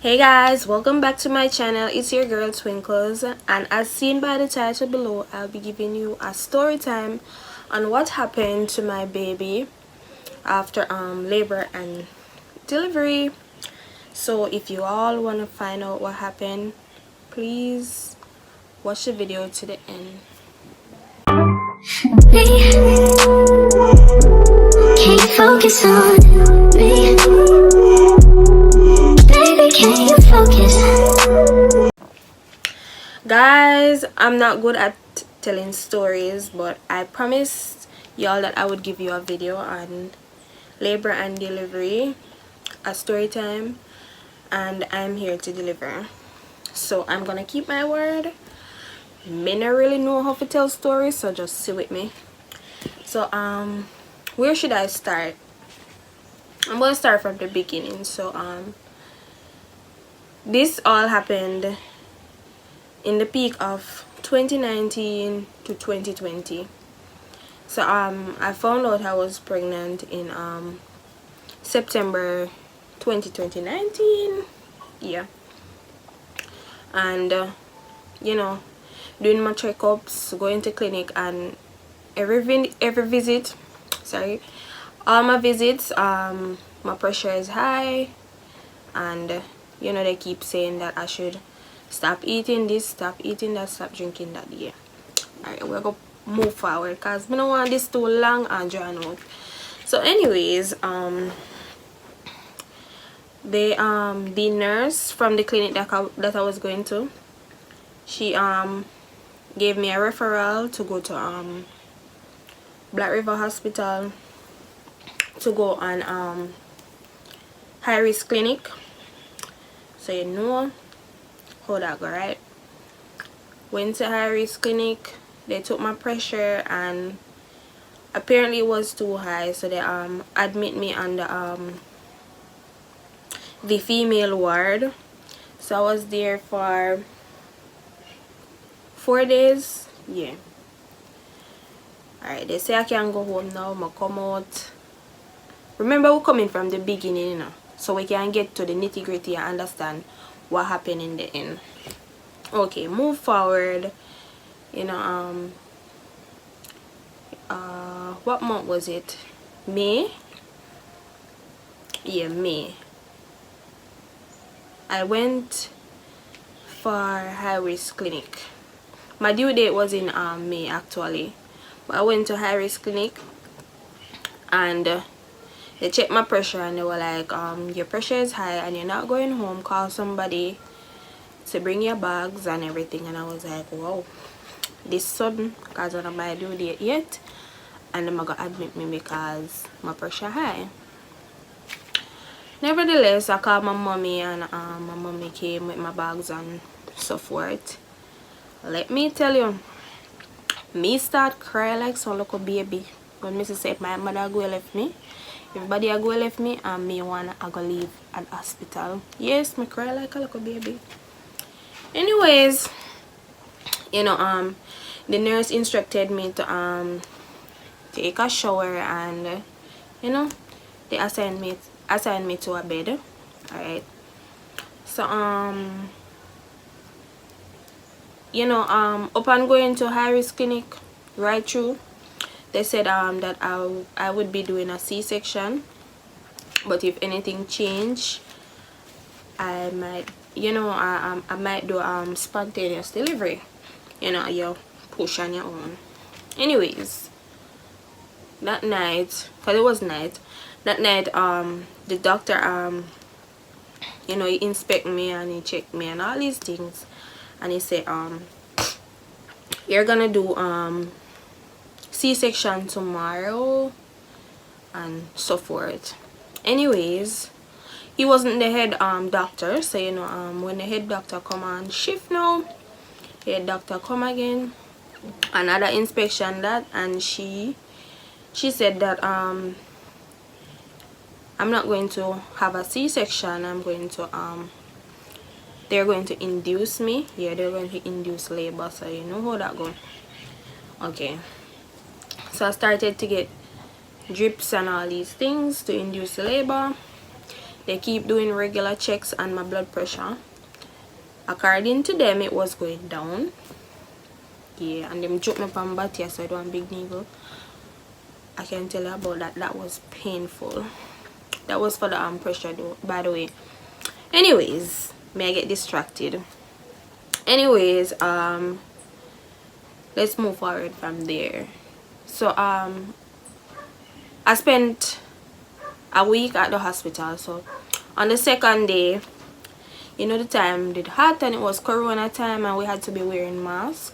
Hey guys, welcome back to my channel. It's your girl Twinklez, and as seen by the title below, I'll be giving you a story time on what happened to my baby after labor and delivery. So if you all want to find out what happened, please watch the video to the end. Can you focus on me? Baby, can you focus? Guys, I'm not good at telling stories, but I promised y'all that I would give you a video on labor and delivery, a story time, and I'm here to deliver. So I'm gonna keep my word. May not really know how to tell stories, so just sit with me. So where should I start? I'm gonna start from the beginning. So this all happened in the peak of 2019 to 2020. So I found out I was pregnant in September 2019. Yeah. And you know, doing my checkups, going to clinic, and every visit, sorry, all my visits, my pressure is high, and you know, they keep saying that I should stop eating this, stop eating that, stop drinking that. Yeah. Alright, we're gonna move forward because we don't want this too long and drawn out. So anyways, the nurse from the clinic that I was going to, she gave me a referral to go to Black River Hospital to go on high risk clinic. So you know how that go, right? Went to high risk clinic. They took my pressure and apparently it was too high, so they admit me on the female ward. So I was there for 4 days. Yeah. Alright, they say I can go home now. I come out. Remember, we're coming from the beginning, you know, so we can get to the nitty-gritty and understand what happened in the end. Okay, move forward. You know, what month was it? May? Yeah, May. I went for high risk clinic. My due date was in May actually, but I went to high risk clinic and they checked my pressure and they were like, your pressure is high and you're not going home, call somebody to bring your bags and everything. And I was like, wow, this sudden, because I don't have my due date yet, and they're gonna admit me because my pressure high. Nevertheless, I called my mommy and my mommy came with my bags and so forth. Let me tell you, me start cry like some little baby when Mrs. said my mother go left me. Everybody I go left me and me wanna I go leave at hospital. Yes, me cry like a little baby. Anyways, you know, the nurse instructed me to take a shower and you know, they assigned me to a bed. Alright. So you know, upon going to high risk clinic right through, they said that I would be doing a C-section, but if anything change, I might, you know, I might do spontaneous delivery. You know, you push on your own. Anyways, that night, because it was night, that night the doctor you know, he inspect me and he check me and all these things, and he said you're gonna do C-section tomorrow and so forth. Anyways, he wasn't the head doctor, so you know, when the head doctor come on shift now, head doctor come again, another inspection that, and she said that I'm not going to have a C-section. I'm going to they're going to induce me. Yeah, they're going to induce labor, so you know how that goes. Okay, so I started to get drips and all these things to induce labor. They keep doing regular checks on my blood pressure. According to them, it was going down. Yeah, and them took me from Batia, so I do a big needle. I can tell you about that. That was painful. That was for the pressure though, by the way. Anyways, may I get distracted. Anyways, let's move forward from there. So I spent a week at the hospital. So on the second day, you know, the time did hot and it was corona time and we had to be wearing masks.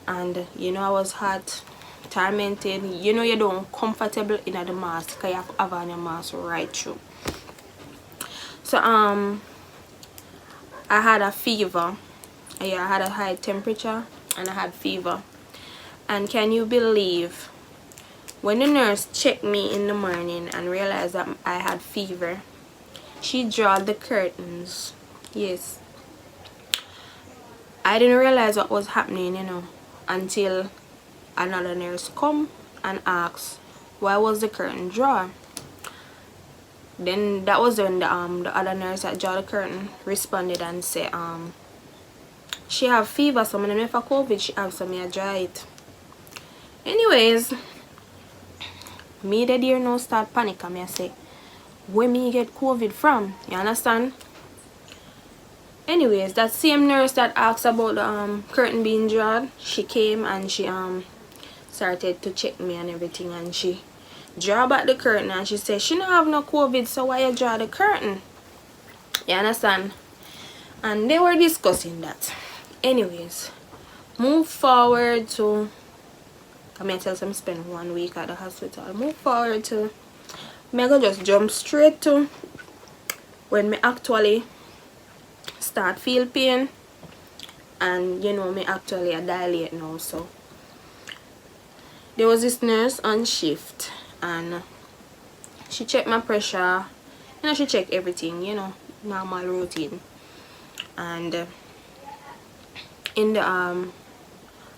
And you know, I was hot, tormented. You know, you don't comfortable in the mask because you have to have on your mask right through. So I had a fever. Yeah, I had a high temperature and I had fever. And can you believe, when the nurse checked me in the morning and realized that I had fever, she drew the curtains. Yes, I didn't realize what was happening, you know, until another nurse come and asked why was the curtain drawn. Then that was when the other nurse that drew the curtain responded and said she have fever, so I don't know if I COVID she have, so I dry it. Anyways, me the dear now start panic and I say, where me get COVID from? You understand? Anyways, that same nurse that asked about the curtain being drawn, she came and she started to check me and everything, and she draw back the curtain and she said she don't have no COVID, so why you draw the curtain? You understand? And they were discussing that. Anyways, move forward to, I'm gonna tell them spend 1 week at the hospital. Move forward to, I'm gonna just jump straight to when me actually start feel pain, and you know, me actually a dilate now. So there was this nurse on shift and she checked my pressure, you know, she checked everything, you know, normal routine. And in the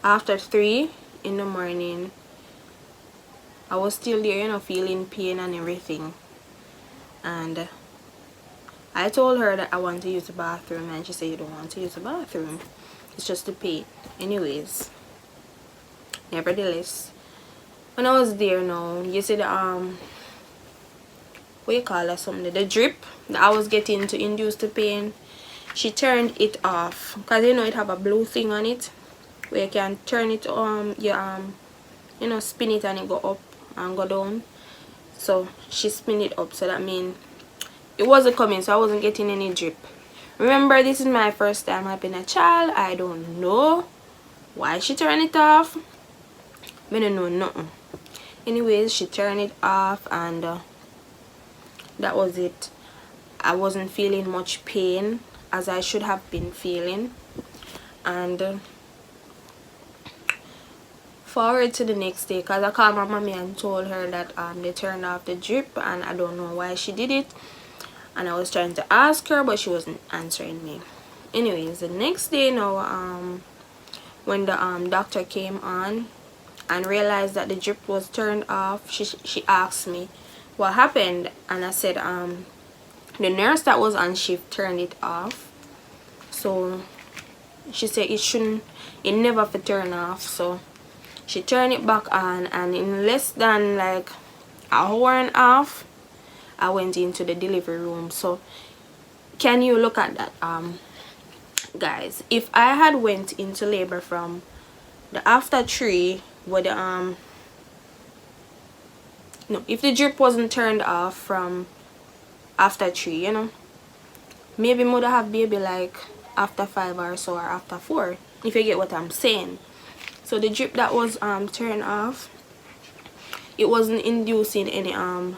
after 3 in the morning, I was still there, you know, feeling pain and everything. And I told her that I want to use the bathroom, and she said you don't want to use the bathroom, it's just the pain. Anyways, nevertheless, when I was there now, you see the what you call that, something, the drip that I was getting to induce the pain, she turned it off, because you know it have a blue thing on it where you can turn it you know, spin it and it go up and go down. So she spin it up, so that means it wasn't coming, so I wasn't getting any drip. Remember, this is my first time having a child. I don't know why she turned it off. I don't know nothing. Anyways, she turned it off, and that was it. I wasn't feeling much pain as I should have been feeling. And forward to the next day, because I called my mommy and told her that they turned off the drip, and I don't know why she did it. And I was trying to ask her, but she wasn't answering me. Anyways, the next day now, when the doctor came on and realized that the drip was turned off, she asked me what happened, and I said the nurse that was on shift turned it off. So she said it never for turn off. So she turned it back on, and in less than like an hour and a half, I went into the delivery room. So can you look at that, guys? If I had went into labor from the after 3, where the no, if the drip wasn't turned off from after 3, you know, maybe would have baby like after 5 or so, or after 4, if you get what I'm saying. So the drip that was turned off, it wasn't inducing any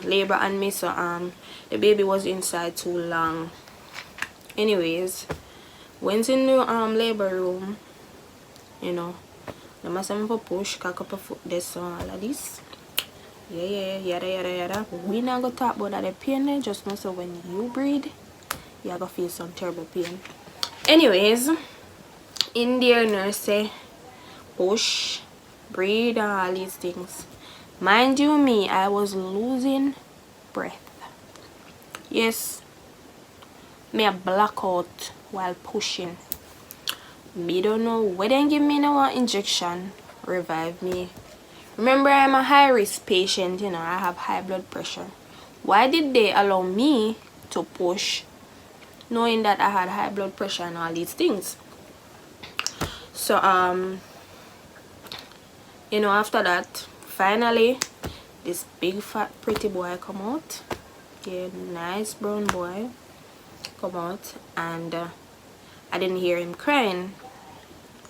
labor on me, so the baby was inside too long. Anyways, went in the labor room, you know, the must have push, cock up a foot, this, all of this. Yeah, yada. We not gonna talk about that the pain there, just know so when you breathe, you're gonna feel some terrible pain. Anyways, in there nurse say push, breathe, and all these things. Mind you, me, I was losing breath. Yes, me a blackout while pushing. Me don't know where they give me no injection revive me. Remember, I'm a high risk patient, you know, I have high blood pressure. Why did they allow me to push knowing that I had high blood pressure and all these things? So you know, after that, finally this big fat pretty boy come out. Yeah, nice brown boy come out, and I didn't hear him crying.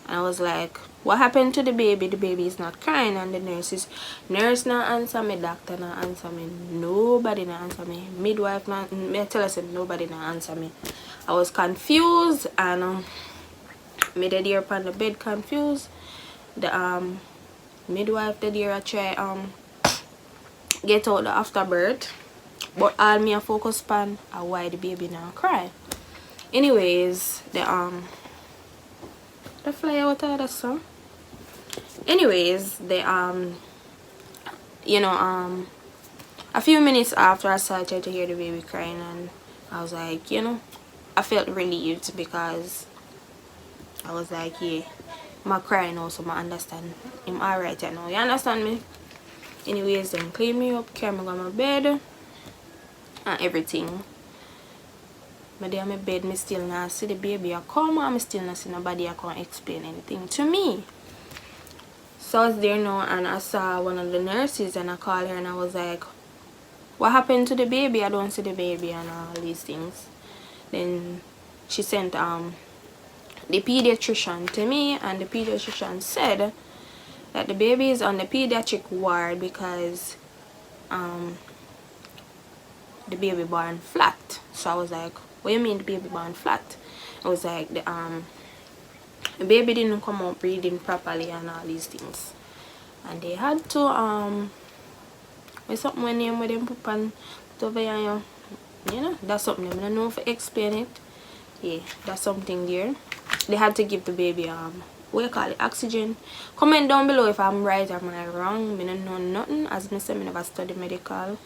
And I was like, what happened to the baby? The baby is not crying. And the nurse not answer me, doctor not answer me, nobody not answer me, midwife not, me tell us nobody not answer me. I was confused, and me dead here upon the bed confused. The midwife dead here I try get out the afterbirth, but all me a focus on why the baby now cry. Anyways, the fly out of the sun. Anyways, you know, a few minutes after I started to hear the baby crying, and I was like, you know, I felt relieved because I was like, yeah, my crying also, I understand him alright right now. You understand me? Anyways, then clean me up, carry me on my bed and everything. But there on my bed, me still not see the baby I come, and me still not see nobody I can't explain anything to me. So I was there now, and I saw one of the nurses, and I called her and I was like, what happened to the baby? I don't see the baby and all these things. Then she sent the pediatrician to me, and the pediatrician said that the baby is on the pediatric ward because the baby born flat. So I was like, what do you mean the baby born flat? I was like, the baby didn't come out breathing properly and all these things, and they had to with something when name with them put on over here, you know, that's something I don't know if I explain it. Yeah, that's something there. They had to give the baby what you call it, oxygen. Comment down below if I'm right or am I wrong. I don't know nothing. As I said, I never studied medical. I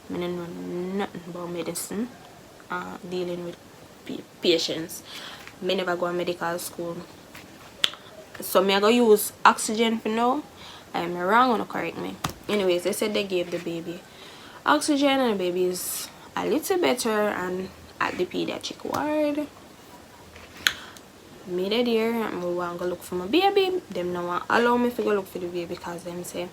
don't know nothing about medicine, dealing with patients. I never go to medical school, so I go use oxygen for now. I'm wrong, wanna correct me. Anyways, they said they gave the baby oxygen and the baby is a little better and at the pediatric ward. Me there and I want to go look for my baby. Them no want allow me to go look for the baby because them say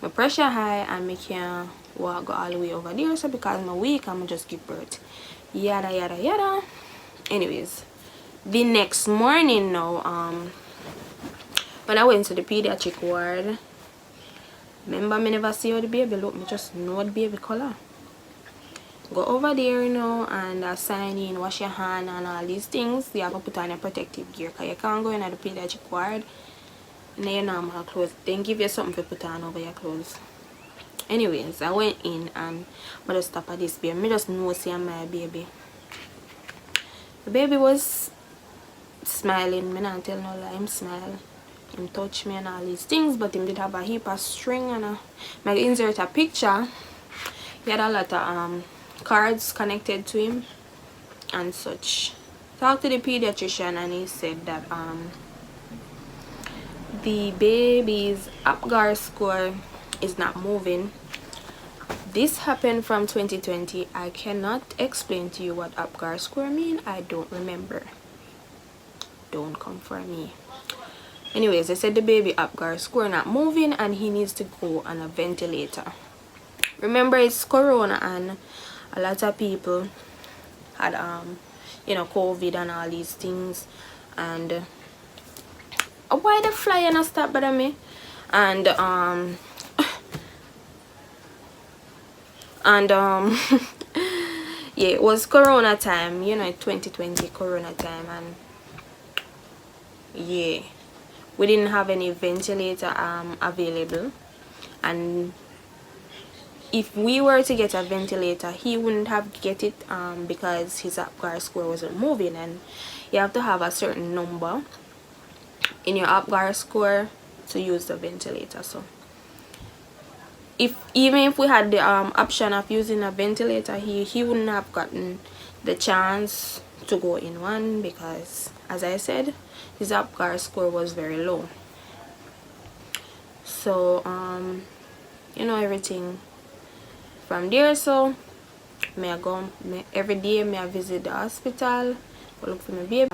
my pressure high and me can't walk go all the way over there. So because I'm weak, I'm just give birth. Yada yada yada. Anyways, the next morning now, when I went to the pediatric ward, remember me never see how the baby look, me just know the baby color. Go over there, you know, and sign in, wash your hand and all these things. You have to put on your protective gear because you can't go in at the pediatric ward in your normal clothes. Then give you something to put on over your clothes. Anyways, I went in and I just stop at this baby. I just know see my baby. The baby was smiling. I not tell no lie, him smile. Him touch me and all these things, but him did have a heap of string and I insert a picture. He had a lot of cards connected to him and such. Talked to the pediatrician and he said that the baby's APGAR score is not moving. This happened from 2020. I cannot explain to you what APGAR score mean. I don't remember. Don't come for me. Anyways, they said the baby APGAR score not moving and he needs to go on a ventilator. Remember, it's corona and a lot of people had you know, COVID and all these things, and why the fly not stop by me? And yeah, it was corona time, you know, 2020 corona time, and yeah, we didn't have any ventilator available, and if we were to get a ventilator, he wouldn't have get it because his APGAR score wasn't moving, and you have to have a certain number in your APGAR score to use the ventilator. So even if we had the option of using a ventilator, he wouldn't have gotten the chance to go in one, because as I said, his APGAR score was very low. So you know, everything from there. So every day I visit the hospital, go look for my baby.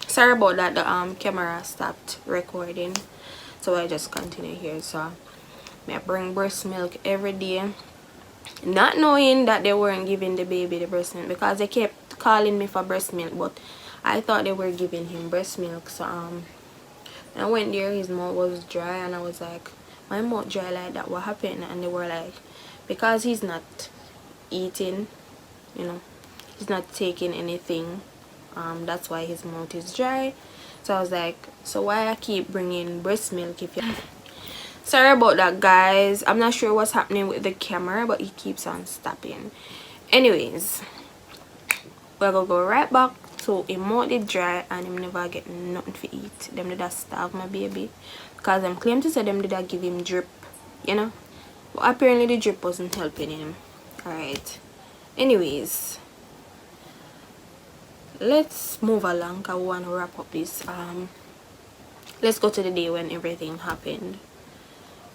Sorry about that, the camera stopped recording, so I just continue here. So I bring breast milk every day, not knowing that they weren't giving the baby the breast milk, because they kept calling me for breast milk, but I thought they were giving him breast milk. So I went there, his mouth was dry, and I was like, my mouth dry like that, what happened? And they were like, because he's not eating, you know, he's not taking anything, that's why his mouth is dry. So I was like, so why I keep bringing breast milk if you sorry about that, guys. I'm not sure what's happening with the camera, but it keeps on stopping. Anyways, we're gonna go right back to him mouth is dry and him never get nothing to eat. Them did that starve my baby, because them claim to say them did that give him drip, you know, but apparently the drip wasn't helping him. Alright, anyways, let's move along, because we want to wrap up this. Let's go to the day when everything happened.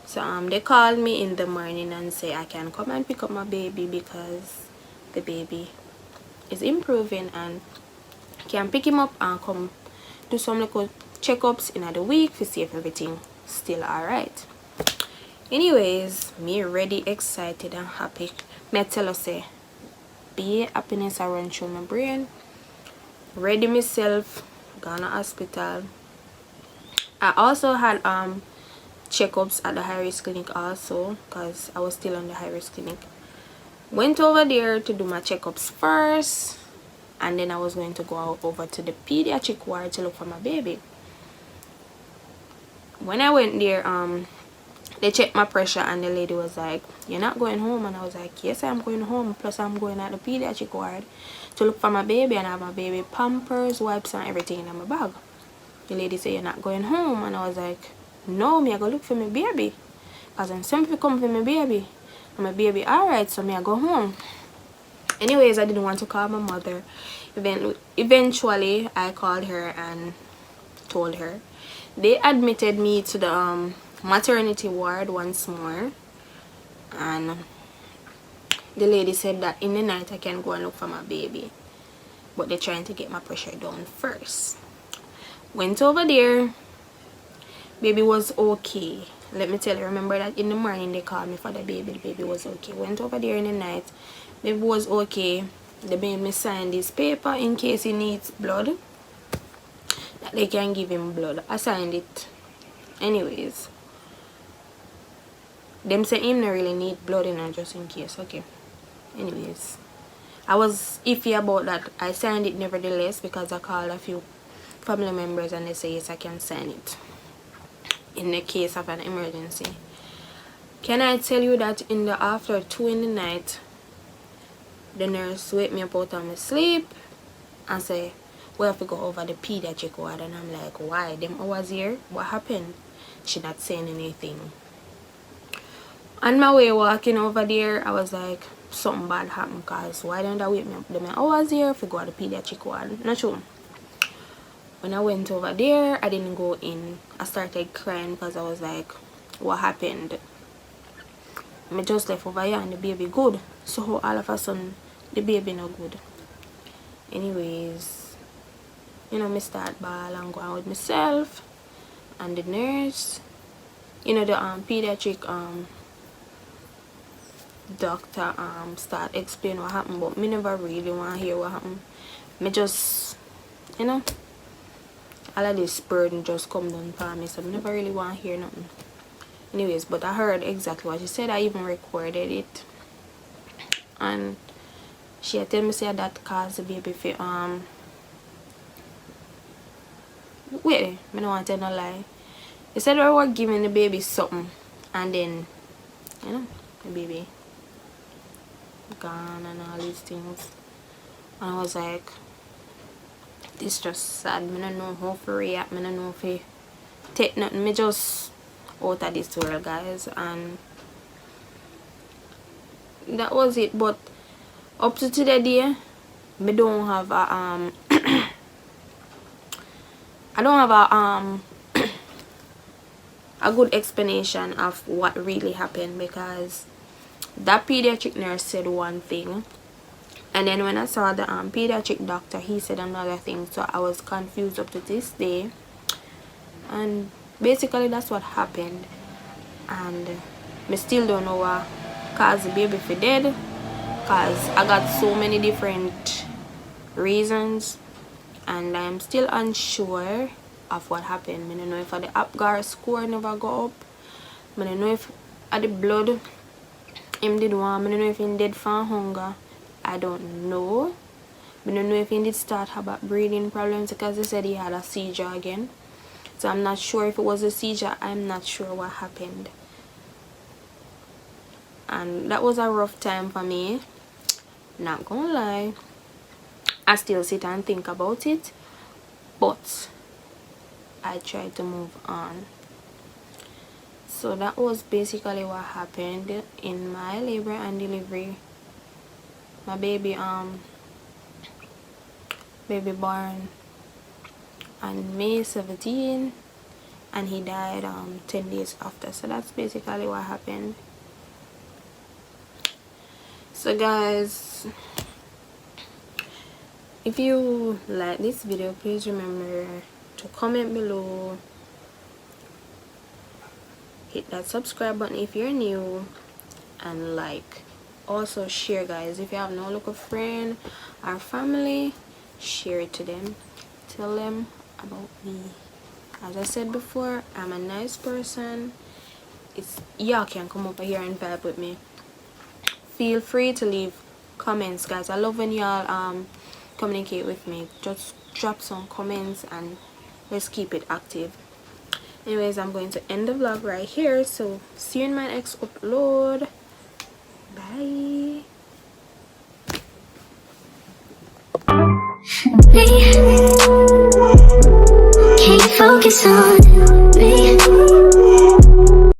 So they called me in the morning and say I can come and pick up my baby because the baby is improving, and can pick him up and come do some little checkups in the week to see if everything still alright. Anyways, me ready, excited and happy. Me tell us say be happiness around through my brain. Ready myself, gone to hospital. I also had checkups at the high risk clinic also, because I was still on the high risk clinic. Went over there to do my checkups first, and then I was going to go over to the pediatric ward to look for my baby. When I went there, they checked my pressure, and the lady was like, you're not going home? And I was like, yes, I'm going home, plus I'm going at the pediatric ward to look for my baby, and I have my baby pampers, wipes and everything in my bag. The lady said, you're not going home? And I was like, no, me I go look for my baby, because I'm simply come for my baby, and my baby alright, so me I go home. Anyways, I didn't want to call my mother. Eventually I called her and told her. They admitted me to the maternity ward once more, and the lady said that in the night I can go and look for my baby, but they're trying to get my pressure down first. Went over there, baby was okay. Let me tell you, remember that in the morning they called me for the baby was okay. Went over there in the night, baby was okay. They made me sign this paper in case he needs blood, that they can give him blood. I signed it. Anyways, them say him not really need blood, you know, just in case. Okay, anyways, I was iffy about that. I signed it nevertheless, because I called a few family members and they say yes, I can sign it in the case of an emergency. Can I tell you that in the after 2 in the night, the nurse wake me up out of my sleep and say, we have to go over the pediatric ward. And I'm like, why? Them hours here? What happened? She not saying anything. On my way walking over there, I was like, something bad happened, because why don't I wake me up? Them hours here if we go to the pediatric ward? Not true. When I went over there, I didn't go in. I started crying because I was like, what happened? I just left over here and the baby good. So all of a sudden, the baby not good. Anyways, you know, me start ball and go out with myself and the nurse. You know, the pediatric doctor start explain what happened, but me never really want to hear what happened. Me just, you know, all of this burden just come down for me, so I never really want to hear nothing. Anyways, but I heard exactly what she said. I even recorded it, and she had tell me say that caused the baby for wait, I don't want to tell no lie. They said they were giving the baby something, and then, you know, the baby gone and all these things. And I was like, this just sad. I don't know how to react. I don't know if to take nothing. Me just out of this world, guys. And that was it. But up to today, me don't have a I don't have a good explanation of what really happened, because that pediatric nurse said one thing, and then when I saw the pediatric doctor, he said another thing. So I was confused up to this day, and basically that's what happened. And me still don't know what caused the baby for dead, because I got so many different reasons, and I'm still unsure of what happened. I don't know if the Apgar score never go up. I don't know if the blood him did warm. I don't know if he did from hunger. I don't know. I don't know if he did start have breathing problems, because they said he had a seizure again. So I'm not sure if it was a seizure. I'm not sure what happened. And that was a rough time for me, not gonna lie. I still sit and think about it, but I try to move on. So that was basically what happened in my labor and delivery. My baby born on May 17, and he died 10 days after. So that's basically what happened. So guys, if you like this video, please remember to comment below, hit that subscribe button if you're new, and like. Also share, guys. If you have no local friend or family, share it to them. Tell them about me. As I said before, I'm a nice person. Y'all can come over here and vibe with me. Feel free to leave comments, guys. I love when y'all communicate with me. Just drop some comments and let's keep it active. Anyways, I'm going to end the vlog right here. So see you in my next upload. Bye. Can't focus on